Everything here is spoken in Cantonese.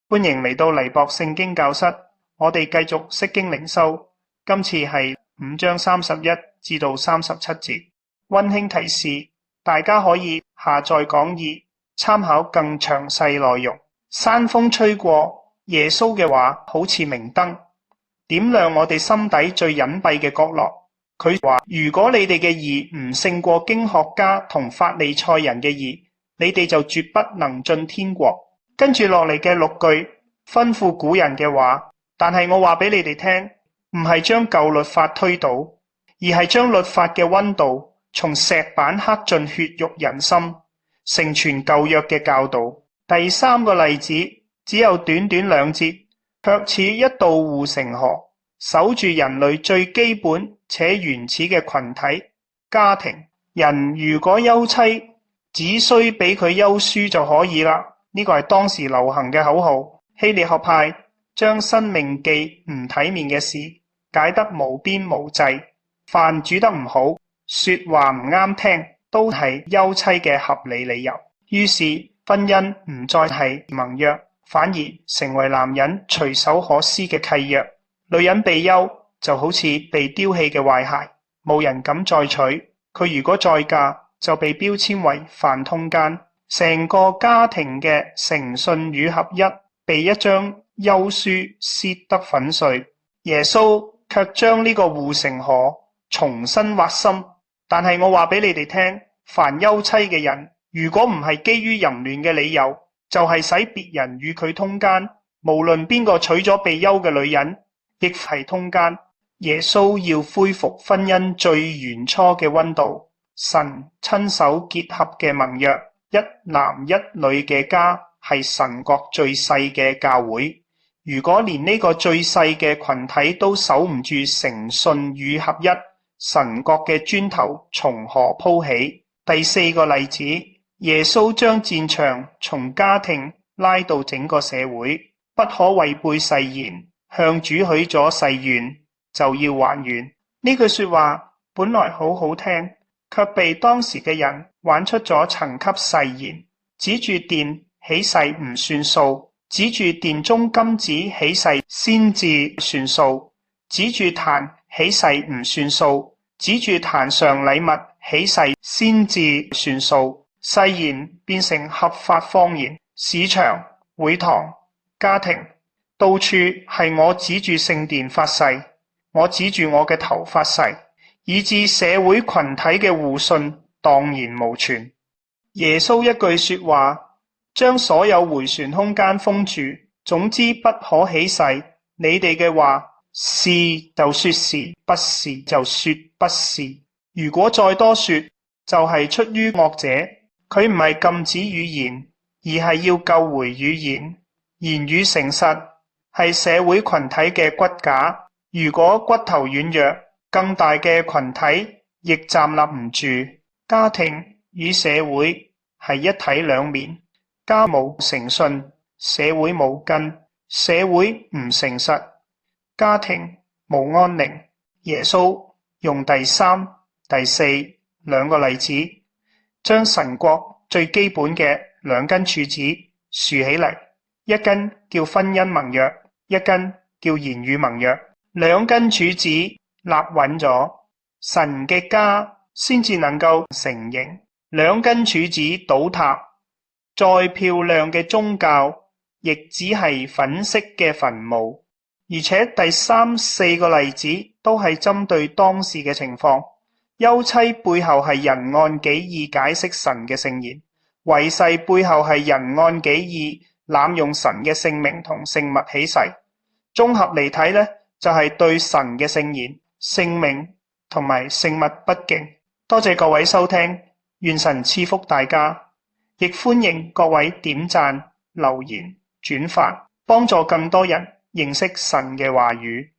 歡迎嚟到黎博聖經教室，我哋繼續釋經靈修，今次係5章31至到37節。溫馨提示，大家可以下載講義，參考更詳細內容。山風吹過，耶穌嘅話好似明燈，點亮我哋心底最隱蔽嘅角落。佢話：如果你哋嘅義唔勝過經學家同法利賽人嘅義，你哋就絕不能進天國。跟住落嚟嘅6句吩咐古人嘅話，但係我話俾你哋聽，唔係將舊律法推倒，而係將律法嘅溫度從石板刻進血肉人心，成全舊約嘅教導。第3個例子只有短短2節，卻似一道護城河，守住人類最基本且原始嘅群體家庭。人如果休妻，只需俾佢休書就可以啦。呢個係當時流行嘅口號。希臘學派將申命記唔體面嘅事解得無邊無際，飯煮得唔好，說話唔啱聽，都係休妻嘅合理理由。於是婚姻唔再係盟約，反而成為男人隨手可施嘅契約。女人被休就好似被丟棄嘅壞孩，冇人敢再娶。佢如果再嫁，就被標籤為犯通姦。成個家庭嘅誠信與合一被一張休書撕得粉碎。耶穌卻將呢個護城河重新挖深。但係我話俾你哋聽，凡休妻嘅人，如果唔係基於淫亂嘅理由，就係使別人與佢通姦。無論邊個娶咗被休嘅女人，亦係通姦。耶穌要恢復婚姻最原初嘅溫度，神親手結合嘅盟約。一男一女嘅家係神國最細嘅教會。如果連呢個最細嘅群體都守唔住誠信與合一，神國嘅磚頭從何鋪起？第4個例子，耶穌將戰場從家庭拉到整個社會，不可違背誓言，向主許咗誓願就要還願。呢句說話本來好好聽，卻被當時嘅人玩出咗層級誓言。指住殿起誓唔算數，指住殿中金子起誓先至算數，指住壇起誓唔算數，指住壇上禮物起誓先至算數。誓言變成合法謊言，市場、會堂、家庭，到處係我指住聖殿發誓，我指住我嘅頭發誓，以致社會群體嘅互信蕩然無存。耶穌一句說話，將所有迴旋空間封住。總之不可起誓，你哋嘅話是就說是，不是就說不是。如果再多說，就係出於惡者。佢唔係禁止語言，而係要救回語言。言語誠實係社會群體嘅骨架。如果骨頭軟弱，更大嘅群體亦站立唔住。家庭與社會係一體兩面，家冇誠信，社會冇根；社會唔誠實，家庭冇安寧。耶穌用第3、第4兩個例子，將神國最基本嘅2根柱子豎起嚟，一根叫婚姻盟約，一根叫言語盟約。2根柱子立穩咗，神嘅家先至能夠成形。2根柱子倒塌，再漂亮嘅宗教亦只係粉飾嘅墳墓。而且第3、4個例子都係針對當時嘅情況。休妻背後係人按己意解釋神嘅聖言，遺誓背後係人按己意濫用神嘅聖名同聖物起誓。綜合嚟睇呢，就係對神嘅聖言、聖名同埋聖物不敬。多謝各位收聽，願神賜福大家，亦歡迎各位點讚、留言、轉發，幫助更多人認識神嘅話語。